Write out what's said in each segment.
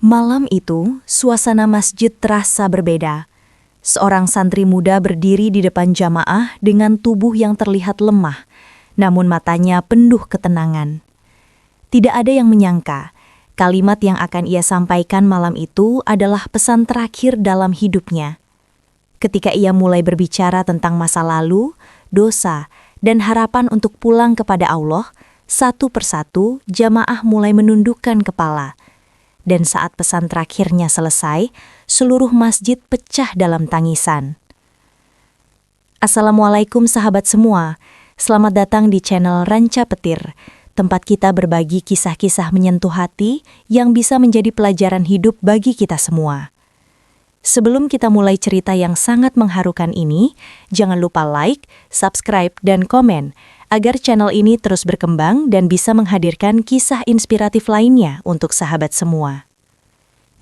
Malam itu, suasana masjid terasa berbeda. Seorang santri muda berdiri di depan jamaah dengan tubuh yang terlihat lemah, namun matanya penuh ketenangan. Tidak ada yang menyangka, kalimat yang akan ia sampaikan malam itu adalah pesan terakhir dalam hidupnya. Ketika ia mulai berbicara tentang masa lalu, dosa, dan harapan untuk pulang kepada Allah, satu persatu jamaah mulai menundukkan kepala. Dan saat pesan terakhirnya selesai, seluruh masjid pecah dalam tangisan. Assalamualaikum sahabat semua, selamat datang di channel Ranca Petir, tempat kita berbagi kisah-kisah menyentuh hati yang bisa menjadi pelajaran hidup bagi kita semua. Sebelum kita mulai cerita yang sangat mengharukan ini, jangan lupa like, subscribe, dan komen, agar channel ini terus berkembang dan bisa menghadirkan kisah inspiratif lainnya untuk sahabat semua.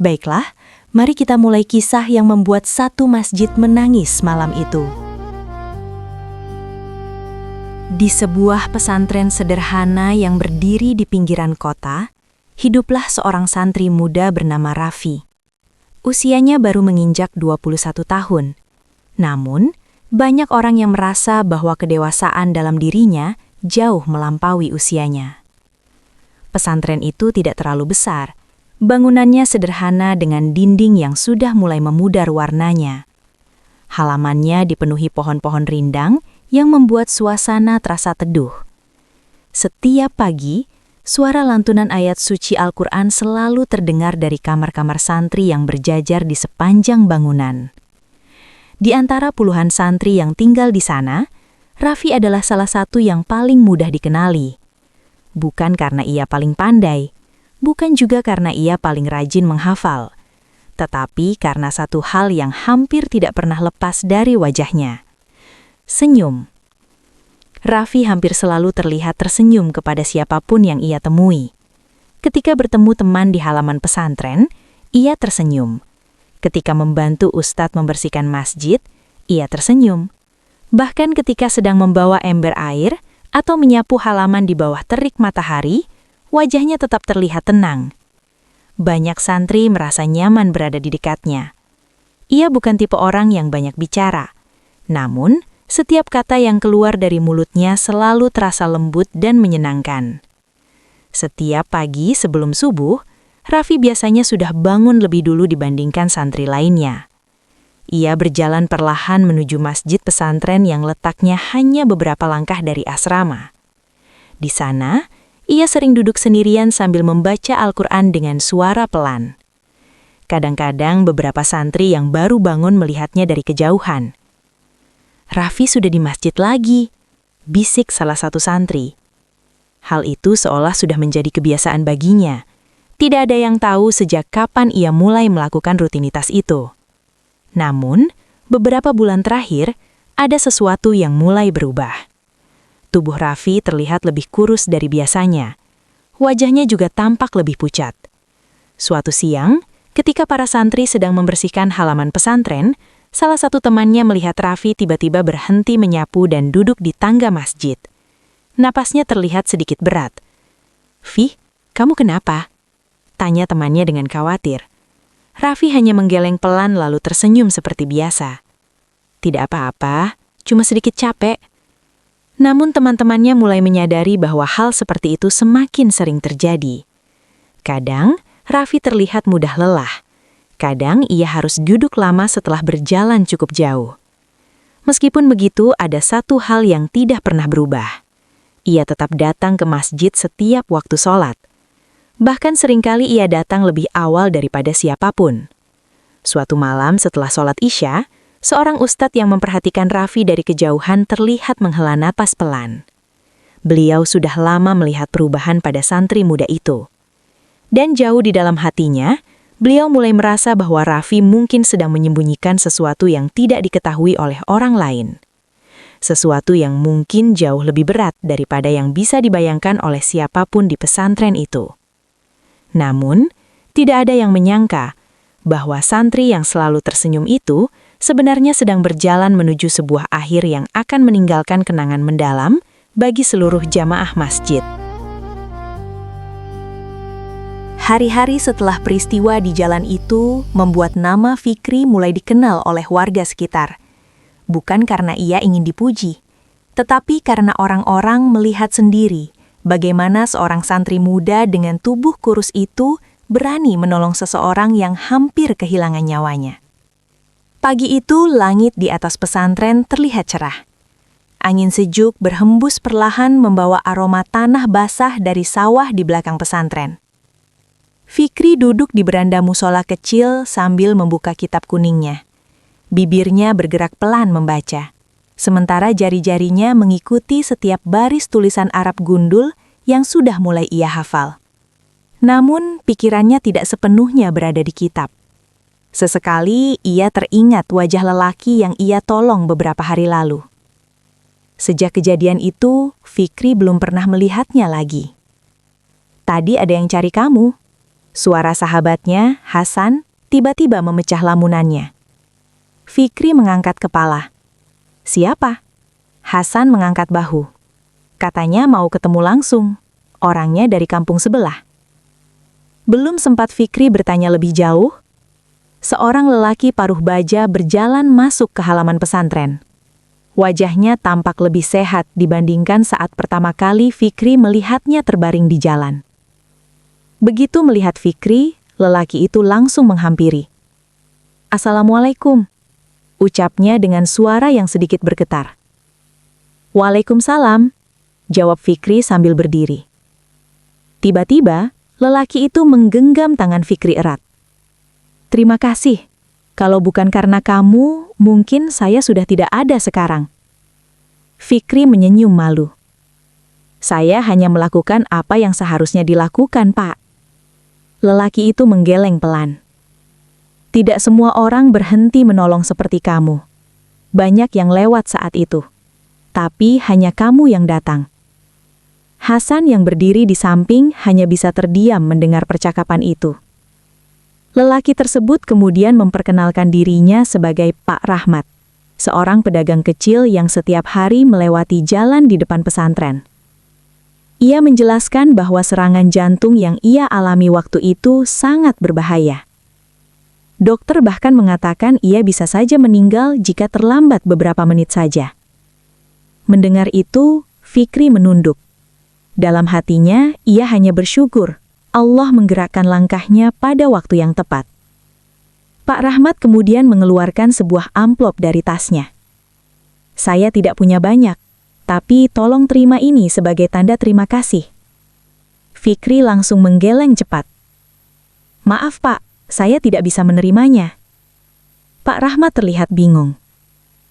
Baiklah, mari kita mulai kisah yang membuat satu masjid menangis malam itu. Di sebuah pesantren sederhana yang berdiri di pinggiran kota, hiduplah seorang santri muda bernama Raffi. Usianya baru menginjak 21 tahun. Namun, banyak orang yang merasa bahwa kedewasaan dalam dirinya jauh melampaui usianya. Pesantren itu tidak terlalu besar. Bangunannya sederhana dengan dinding yang sudah mulai memudar warnanya. Halamannya dipenuhi pohon-pohon rindang yang membuat suasana terasa teduh. Setiap pagi, suara lantunan ayat suci Al-Quran selalu terdengar dari kamar-kamar santri yang berjajar di sepanjang bangunan. Di antara puluhan santri yang tinggal di sana, Raffi adalah salah satu yang paling mudah dikenali. Bukan karena ia paling pandai, bukan juga karena ia paling rajin menghafal, tetapi karena satu hal yang hampir tidak pernah lepas dari wajahnya. Senyum. Raffi hampir selalu terlihat tersenyum kepada siapapun yang ia temui. Ketika bertemu teman di halaman pesantren, ia tersenyum. Ketika membantu ustadz membersihkan masjid, ia tersenyum. Bahkan ketika sedang membawa ember air atau menyapu halaman di bawah terik matahari, wajahnya tetap terlihat tenang. Banyak santri merasa nyaman berada di dekatnya. Ia bukan tipe orang yang banyak bicara. Namun, setiap kata yang keluar dari mulutnya selalu terasa lembut dan menyenangkan. Setiap pagi sebelum subuh, Raffi biasanya sudah bangun lebih dulu dibandingkan santri lainnya. Ia berjalan perlahan menuju masjid pesantren yang letaknya hanya beberapa langkah dari asrama. Di sana, ia sering duduk sendirian sambil membaca Al-Quran dengan suara pelan. Kadang-kadang beberapa santri yang baru bangun melihatnya dari kejauhan. "Raffi sudah di masjid lagi," bisik salah satu santri. Hal itu seolah sudah menjadi kebiasaan baginya. Tidak ada yang tahu sejak kapan ia mulai melakukan rutinitas itu. Namun, beberapa bulan terakhir, ada sesuatu yang mulai berubah. Tubuh Raffi terlihat lebih kurus dari biasanya. Wajahnya juga tampak lebih pucat. Suatu siang, ketika para santri sedang membersihkan halaman pesantren, salah satu temannya melihat Raffi tiba-tiba berhenti menyapu dan duduk di tangga masjid. Napasnya terlihat sedikit berat. "Fi, kamu kenapa?" tanya temannya dengan khawatir. Raffi hanya menggeleng pelan lalu tersenyum seperti biasa. "Tidak apa-apa, cuma sedikit capek." Namun teman-temannya mulai menyadari bahwa hal seperti itu semakin sering terjadi. Kadang, Raffi terlihat mudah lelah. Kadang ia harus duduk lama setelah berjalan cukup jauh. Meskipun begitu, ada satu hal yang tidak pernah berubah. Ia tetap datang ke masjid setiap waktu sholat. Bahkan seringkali ia datang lebih awal daripada siapapun. Suatu malam setelah sholat Isya, seorang ustadz yang memperhatikan Raffi dari kejauhan terlihat menghela napas pelan. Beliau sudah lama melihat perubahan pada santri muda itu. Dan jauh di dalam hatinya, beliau mulai merasa bahwa Raffi mungkin sedang menyembunyikan sesuatu yang tidak diketahui oleh orang lain. Sesuatu yang mungkin jauh lebih berat daripada yang bisa dibayangkan oleh siapapun di pesantren itu. Namun, tidak ada yang menyangka bahwa santri yang selalu tersenyum itu sebenarnya sedang berjalan menuju sebuah akhir yang akan meninggalkan kenangan mendalam bagi seluruh jamaah masjid. Hari-hari setelah peristiwa di jalan itu membuat nama Fikri mulai dikenal oleh warga sekitar. Bukan karena ia ingin dipuji, tetapi karena orang-orang melihat sendiri bagaimana seorang santri muda dengan tubuh kurus itu berani menolong seseorang yang hampir kehilangan nyawanya. Pagi itu langit di atas pesantren terlihat cerah. Angin sejuk berhembus perlahan membawa aroma tanah basah dari sawah di belakang pesantren. Fikri duduk di beranda musola kecil sambil membuka kitab kuningnya. Bibirnya bergerak pelan membaca, sementara jari-jarinya mengikuti setiap baris tulisan Arab gundul yang sudah mulai ia hafal. Namun, pikirannya tidak sepenuhnya berada di kitab. Sesekali ia teringat wajah lelaki yang ia tolong beberapa hari lalu. Sejak kejadian itu, Fikri belum pernah melihatnya lagi. "Tadi ada yang cari kamu." Suara sahabatnya, Hasan, tiba-tiba memecah lamunannya. Fikri mengangkat kepala. "Siapa?" Hasan mengangkat bahu. Katanya mau ketemu langsung. Orangnya dari kampung sebelah. Belum sempat Fikri bertanya lebih jauh, seorang lelaki paruh baja berjalan masuk ke halaman pesantren. Wajahnya tampak lebih sehat dibandingkan saat pertama kali Fikri melihatnya terbaring di jalan. Begitu melihat Fikri, lelaki itu langsung menghampiri. "Assalamualaikum," ucapnya dengan suara yang sedikit bergetar. "Waalaikumsalam," jawab Fikri sambil berdiri. Tiba-tiba, lelaki itu menggenggam tangan Fikri erat. "Terima kasih. Kalau bukan karena kamu, mungkin saya sudah tidak ada sekarang." Fikri menyenyum malu. "Saya hanya melakukan apa yang seharusnya dilakukan, Pak." Lelaki itu menggeleng pelan. "Tidak semua orang berhenti menolong seperti kamu. Banyak yang lewat saat itu. Tapi hanya kamu yang datang." Hasan yang berdiri di samping hanya bisa terdiam mendengar percakapan itu. Lelaki tersebut kemudian memperkenalkan dirinya sebagai Pak Rahmat, seorang pedagang kecil yang setiap hari melewati jalan di depan pesantren. Ia menjelaskan bahwa serangan jantung yang ia alami waktu itu sangat berbahaya. Dokter bahkan mengatakan ia bisa saja meninggal jika terlambat beberapa menit saja. Mendengar itu, Fikri menunduk. Dalam hatinya, ia hanya bersyukur Allah menggerakkan langkahnya pada waktu yang tepat. Pak Rahmat kemudian mengeluarkan sebuah amplop dari tasnya. "Saya tidak punya banyak, tapi tolong terima ini sebagai tanda terima kasih." Fikri langsung menggeleng cepat. "Maaf Pak, saya tidak bisa menerimanya." Pak Rahmat terlihat bingung.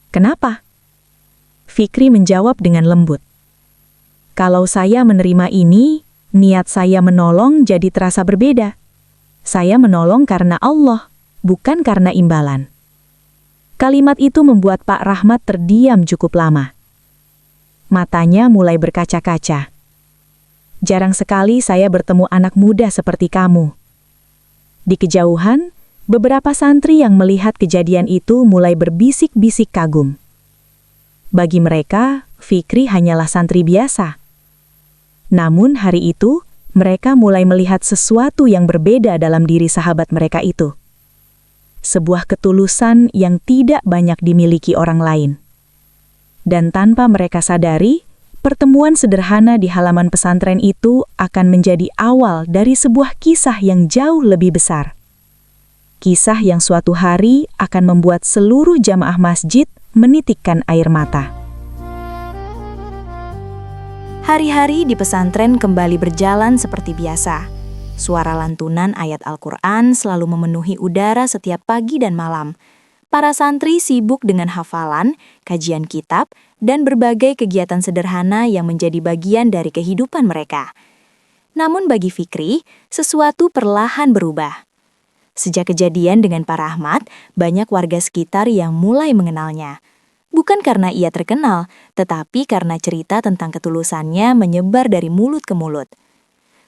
"Kenapa?" Fikri menjawab dengan lembut. "Kalau saya menerima ini, niat saya menolong jadi terasa berbeda. Saya menolong karena Allah, bukan karena imbalan." Kalimat itu membuat Pak Rahmat terdiam cukup lama. Matanya mulai berkaca-kaca. "Jarang sekali saya bertemu anak muda seperti kamu." Di kejauhan, beberapa santri yang melihat kejadian itu mulai berbisik-bisik kagum. Bagi mereka, Fikri hanyalah santri biasa. Namun hari itu, mereka mulai melihat sesuatu yang berbeda dalam diri sahabat mereka itu. Sebuah ketulusan yang tidak banyak dimiliki orang lain. Dan tanpa mereka sadari, pertemuan sederhana di halaman pesantren itu akan menjadi awal dari sebuah kisah yang jauh lebih besar. Kisah yang suatu hari akan membuat seluruh jamaah masjid menitikkan air mata. Hari-hari di pesantren kembali berjalan seperti biasa. Suara lantunan ayat Al-Quran selalu memenuhi udara setiap pagi dan malam. Para santri sibuk dengan hafalan, kajian kitab, dan berbagai kegiatan sederhana yang menjadi bagian dari kehidupan mereka. Namun bagi Fikri, sesuatu perlahan berubah. Sejak kejadian dengan Pak Rahmat, banyak warga sekitar yang mulai mengenalnya. Bukan karena ia terkenal, tetapi karena cerita tentang ketulusannya menyebar dari mulut ke mulut.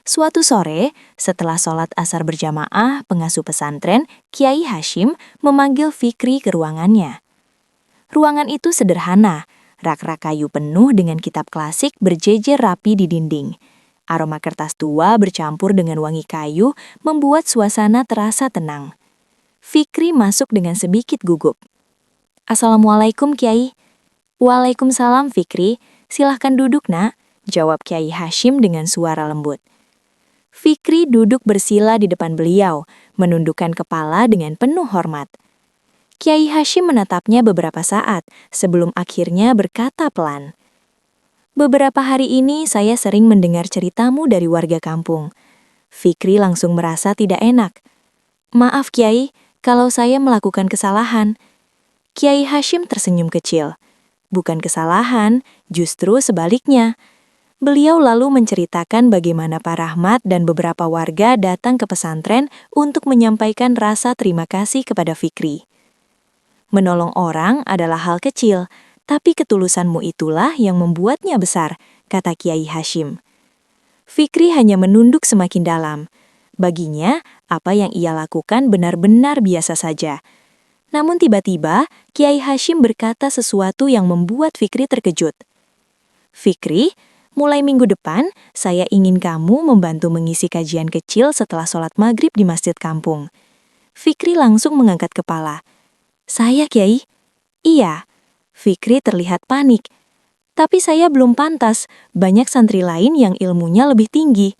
Suatu sore, setelah sholat asar berjamaah, pengasuh pesantren, Kiai Hashim, memanggil Fikri ke ruangannya. Ruangan itu sederhana, rak-rak kayu penuh dengan kitab klasik berjejer rapi di dinding. Aroma kertas tua bercampur dengan wangi kayu membuat suasana terasa tenang. Fikri masuk dengan sedikit gugup. "Assalamualaikum, Kiai." "Waalaikumsalam, Fikri. Silahkan duduk, Nak," jawab Kiai Hashim dengan suara lembut. Fikri duduk bersila di depan beliau, menundukkan kepala dengan penuh hormat. Kiai Hashim menatapnya beberapa saat sebelum akhirnya berkata pelan, "Beberapa hari ini saya sering mendengar ceritamu dari warga kampung." Fikri langsung merasa tidak enak. "Maaf, Kiai, kalau saya melakukan kesalahan." Kiai Hashim tersenyum kecil. Bukan kesalahan, justru sebaliknya. Beliau lalu menceritakan bagaimana Pak Rahmat dan beberapa warga datang ke pesantren untuk menyampaikan rasa terima kasih kepada Fikri. "Menolong orang adalah hal kecil, tapi ketulusanmu itulah yang membuatnya besar," kata Kiai Hashim. Fikri hanya menunduk semakin dalam. Baginya, apa yang ia lakukan benar-benar biasa saja. Namun tiba-tiba, Kiai Hashim berkata sesuatu yang membuat Fikri terkejut. "Fikri, mulai minggu depan, saya ingin kamu membantu mengisi kajian kecil setelah sholat maghrib di masjid kampung." Fikri langsung mengangkat kepala. "Saya, Kiai?" "Iya." Fikri terlihat panik. "Tapi saya belum pantas, banyak santri lain yang ilmunya lebih tinggi."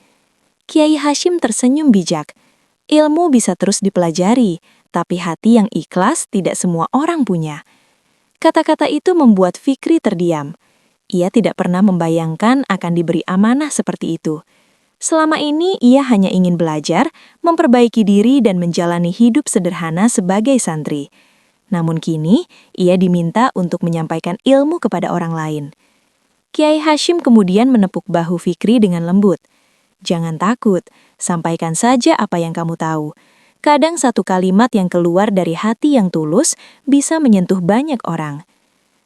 Kiai Hashim tersenyum bijak. "Ilmu bisa terus dipelajari, tapi hati yang ikhlas tidak semua orang punya." Kata-kata itu membuat Fikri terdiam. Ia tidak pernah membayangkan akan diberi amanah seperti itu. Selama ini ia hanya ingin belajar, memperbaiki diri dan menjalani hidup sederhana sebagai santri. Namun kini, ia diminta untuk menyampaikan ilmu kepada orang lain. Kiai Hashim kemudian menepuk bahu Fikri dengan lembut. "Jangan takut, sampaikan saja apa yang kamu tahu. Kadang satu kalimat yang keluar dari hati yang tulus bisa menyentuh banyak orang."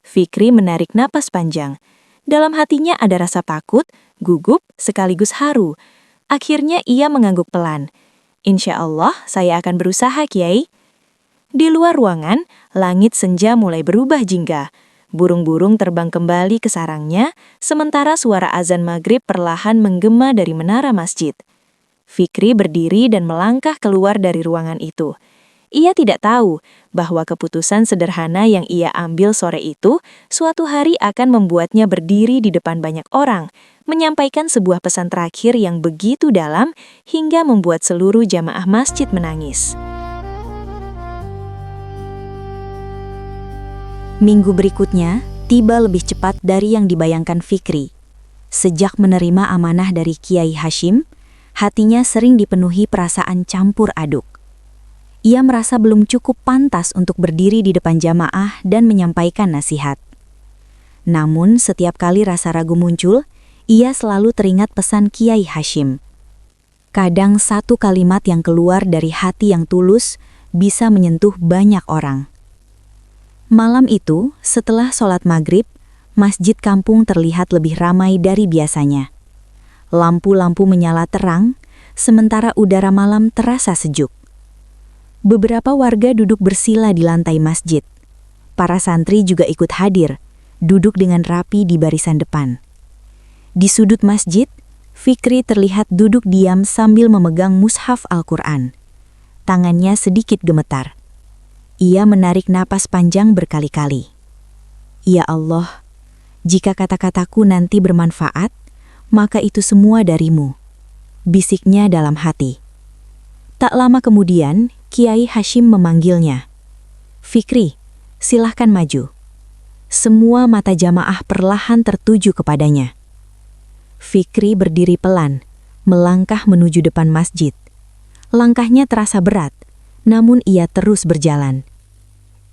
Fikri menarik napas panjang. Dalam hatinya ada rasa takut, gugup, sekaligus haru. Akhirnya ia mengangguk pelan. "Insya Allah, saya akan berusaha, Kiai." Di luar ruangan, langit senja mulai berubah jingga. Burung-burung terbang kembali ke sarangnya, sementara suara azan maghrib perlahan menggema dari menara masjid. Fikri berdiri dan melangkah keluar dari ruangan itu. Ia tidak tahu bahwa keputusan sederhana yang ia ambil sore itu suatu hari akan membuatnya berdiri di depan banyak orang, menyampaikan sebuah pesan terakhir yang begitu dalam hingga membuat seluruh jamaah masjid menangis. Minggu berikutnya tiba lebih cepat dari yang dibayangkan Fikri. Sejak menerima amanah dari Kiai Hashim, hatinya sering dipenuhi perasaan campur aduk. Ia merasa belum cukup pantas untuk berdiri di depan jamaah dan menyampaikan nasihat. Namun setiap kali rasa ragu muncul, ia selalu teringat pesan Kiai Hashim. Kadang satu kalimat yang keluar dari hati yang tulus bisa menyentuh banyak orang. Malam itu, setelah sholat maghrib, masjid kampung terlihat lebih ramai dari biasanya. Lampu-lampu menyala terang, sementara udara malam terasa sejuk. Beberapa warga duduk bersila di lantai masjid. Para santri juga ikut hadir, duduk dengan rapi di barisan depan. Di sudut masjid, Fikri terlihat duduk diam sambil memegang mushaf Al-Quran. Tangannya sedikit gemetar. Ia menarik napas panjang berkali-kali. "Ya Allah, jika kata-kataku nanti bermanfaat, maka itu semua darimu," bisiknya dalam hati. Tak lama kemudian, Kiai Hashim memanggilnya. "Fikri, silahkan maju." Semua mata jamaah perlahan tertuju kepadanya. Fikri berdiri pelan, melangkah menuju depan masjid. Langkahnya terasa berat, namun ia terus berjalan.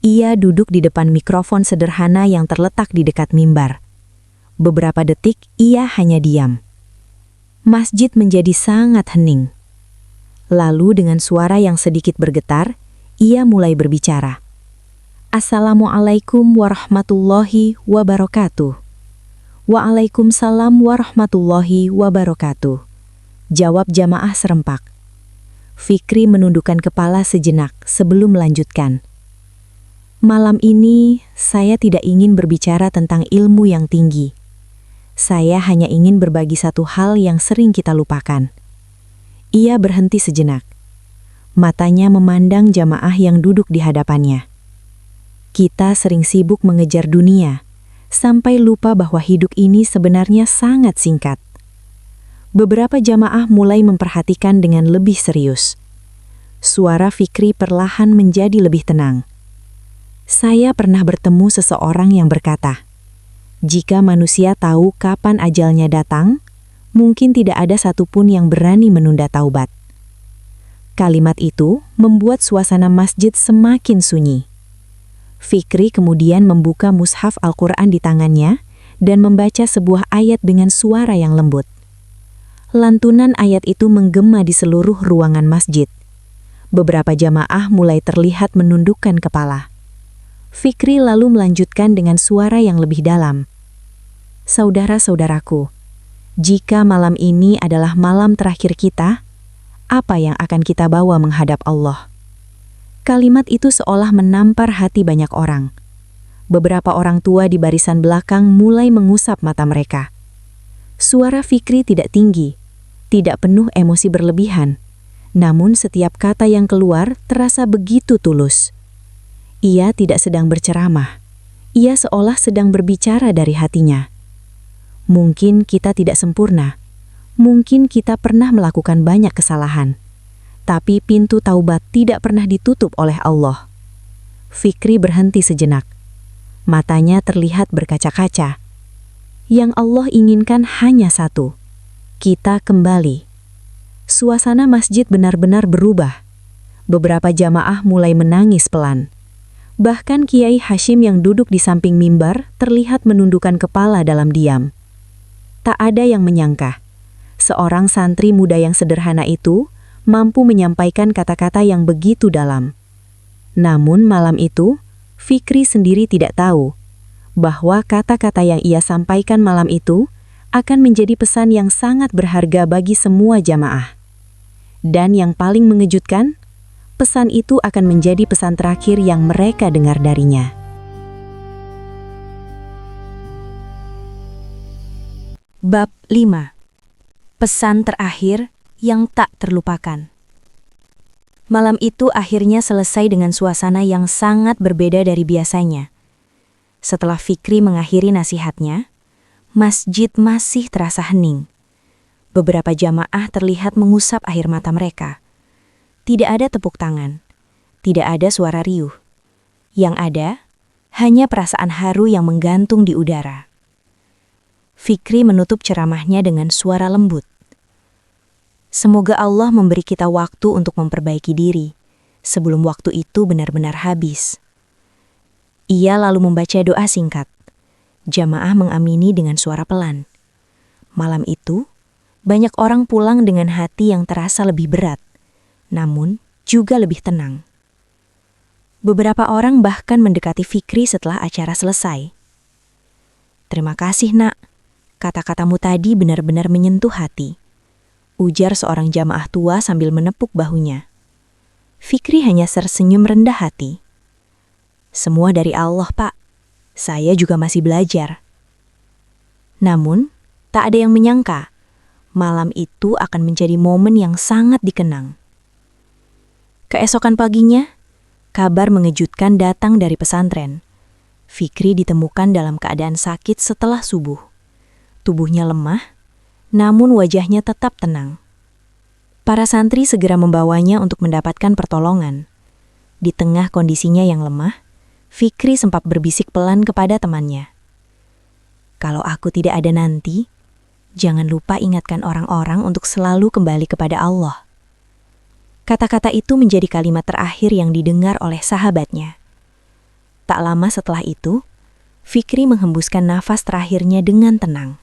Ia duduk di depan mikrofon sederhana yang terletak di dekat mimbar. Beberapa detik ia hanya diam. Masjid menjadi sangat hening. Lalu dengan suara yang sedikit bergetar, ia mulai berbicara. "Assalamualaikum warahmatullahi wabarakatuh." "Waalaikumsalam warahmatullahi wabarakatuh," jawab jamaah serempak. Fikri menundukkan kepala sejenak sebelum melanjutkan. "Malam ini saya tidak ingin berbicara tentang ilmu yang tinggi. Saya hanya ingin berbagi satu hal yang sering kita lupakan. Ia berhenti sejenak. Matanya memandang jamaah yang duduk di hadapannya. Kita sering sibuk mengejar dunia, sampai lupa bahwa hidup ini sebenarnya sangat singkat. Beberapa jamaah mulai memperhatikan dengan lebih serius. Suara Fikri perlahan menjadi lebih tenang. Saya pernah bertemu seseorang yang berkata, "Jika manusia tahu kapan ajalnya datang, mungkin tidak ada satupun yang berani menunda taubat." Kalimat itu membuat suasana masjid semakin sunyi. Fikri kemudian membuka mushaf Al-Quran di tangannya dan membaca sebuah ayat dengan suara yang lembut. Lantunan ayat itu menggema di seluruh ruangan masjid. Beberapa jamaah mulai terlihat menundukkan kepala. Fikri lalu melanjutkan dengan suara yang lebih dalam. "Saudara-saudaraku, jika malam ini adalah malam terakhir kita, apa yang akan kita bawa menghadap Allah?" Kalimat itu seolah menampar hati banyak orang. Beberapa orang tua di barisan belakang mulai mengusap mata mereka. Suara Fikri tidak tinggi, tidak penuh emosi berlebihan, namun setiap kata yang keluar terasa begitu tulus. Ia tidak sedang berceramah, ia seolah sedang berbicara dari hatinya. Mungkin kita tidak sempurna, mungkin kita pernah melakukan banyak kesalahan, tapi pintu taubat tidak pernah ditutup oleh Allah. Fikri berhenti sejenak. Matanya terlihat berkaca-kaca. Yang Allah inginkan hanya satu. Kita kembali. Suasana masjid benar-benar berubah. Beberapa jamaah mulai menangis pelan. Bahkan Kiai Hashim yang duduk di samping mimbar terlihat menundukkan kepala dalam diam. Tak ada yang menyangka, seorang santri muda yang sederhana itu mampu menyampaikan kata-kata yang begitu dalam. Namun malam itu, Fikri sendiri tidak tahu bahwa kata-kata yang ia sampaikan malam itu akan menjadi pesan yang sangat berharga bagi semua jamaah. Dan yang paling mengejutkan, pesan itu akan menjadi pesan terakhir yang mereka dengar darinya. Bab 5. Pesan terakhir yang tak terlupakan. Malam itu akhirnya selesai dengan suasana yang sangat berbeda dari biasanya. Setelah Fikri mengakhiri nasihatnya, masjid masih terasa hening. Beberapa jamaah terlihat mengusap air mata mereka. Tidak ada tepuk tangan, tidak ada suara riuh. Yang ada, hanya perasaan haru yang menggantung di udara. Fikri menutup ceramahnya dengan suara lembut. Semoga Allah memberi kita waktu untuk memperbaiki diri, sebelum waktu itu benar-benar habis. Ia lalu membaca doa singkat. Jamaah mengamini dengan suara pelan. Malam itu, banyak orang pulang dengan hati yang terasa lebih berat, namun juga lebih tenang. Beberapa orang bahkan mendekati Fikri setelah acara selesai. "Terima kasih, Nak. Kata-katamu tadi benar-benar menyentuh hati," ujar seorang jamaah tua sambil menepuk bahunya. Fikri hanya tersenyum rendah hati. "Semua dari Allah, Pak. Saya juga masih belajar." Namun, tak ada yang menyangka, malam itu akan menjadi momen yang sangat dikenang. Keesokan paginya, kabar mengejutkan datang dari pesantren. Fikri ditemukan dalam keadaan sakit setelah subuh. Tubuhnya lemah, namun wajahnya tetap tenang. Para santri segera membawanya untuk mendapatkan pertolongan. Di tengah kondisinya yang lemah, Fikri sempat berbisik pelan kepada temannya. "Kalau aku tidak ada nanti, jangan lupa ingatkan orang-orang untuk selalu kembali kepada Allah." Kata-kata itu menjadi kalimat terakhir yang didengar oleh sahabatnya. Tak lama setelah itu, Fikri menghembuskan nafas terakhirnya dengan tenang.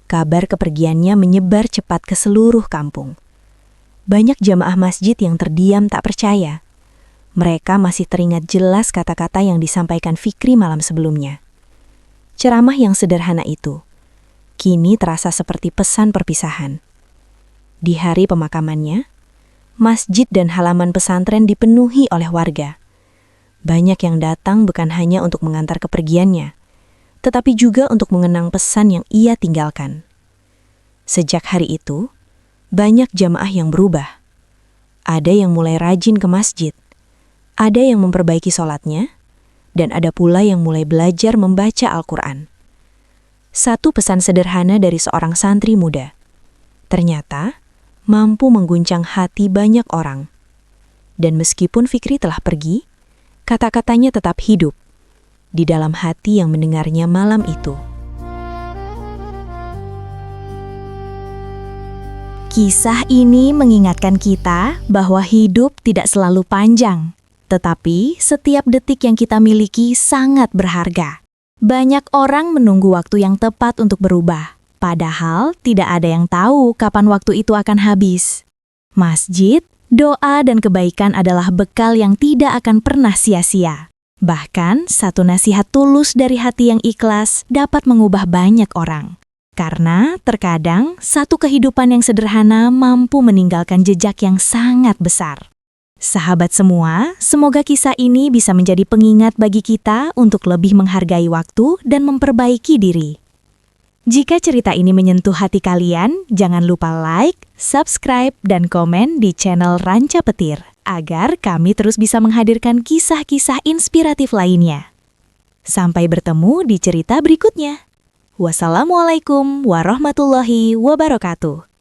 Kabar kepergiannya menyebar cepat ke seluruh kampung. Banyak jamaah masjid yang terdiam tak percaya. Mereka masih teringat jelas kata-kata yang disampaikan Fikri malam sebelumnya. Ceramah yang sederhana itu kini terasa seperti pesan perpisahan. Di hari pemakamannya, masjid dan halaman pesantren dipenuhi oleh warga. Banyak yang datang bukan hanya untuk mengantar kepergiannya, tetapi juga untuk mengenang pesan yang ia tinggalkan. Sejak hari itu, banyak jamaah yang berubah. Ada yang mulai rajin ke masjid, ada yang memperbaiki sholatnya, dan ada pula yang mulai belajar membaca Al-Quran. Satu pesan sederhana dari seorang santri muda, ternyata mampu mengguncang hati banyak orang. Dan meskipun Fikri telah pergi, kata-katanya tetap hidup di dalam hati yang mendengarnya malam itu. Kisah ini mengingatkan kita bahwa hidup tidak selalu panjang, tetapi setiap detik yang kita miliki sangat berharga. Banyak orang menunggu waktu yang tepat untuk berubah, padahal tidak ada yang tahu kapan waktu itu akan habis. Masjid, doa, dan kebaikan adalah bekal yang tidak akan pernah sia-sia. Bahkan, satu nasihat tulus dari hati yang ikhlas dapat mengubah banyak orang. Karena terkadang satu kehidupan yang sederhana mampu meninggalkan jejak yang sangat besar. Sahabat semua, semoga kisah ini bisa menjadi pengingat bagi kita untuk lebih menghargai waktu dan memperbaiki diri. Jika cerita ini menyentuh hati kalian, jangan lupa like, subscribe, dan komen di channel Ranca Petir, agar kami terus bisa menghadirkan kisah-kisah inspiratif lainnya. Sampai bertemu di cerita berikutnya. Wassalamualaikum warahmatullahi wabarakatuh.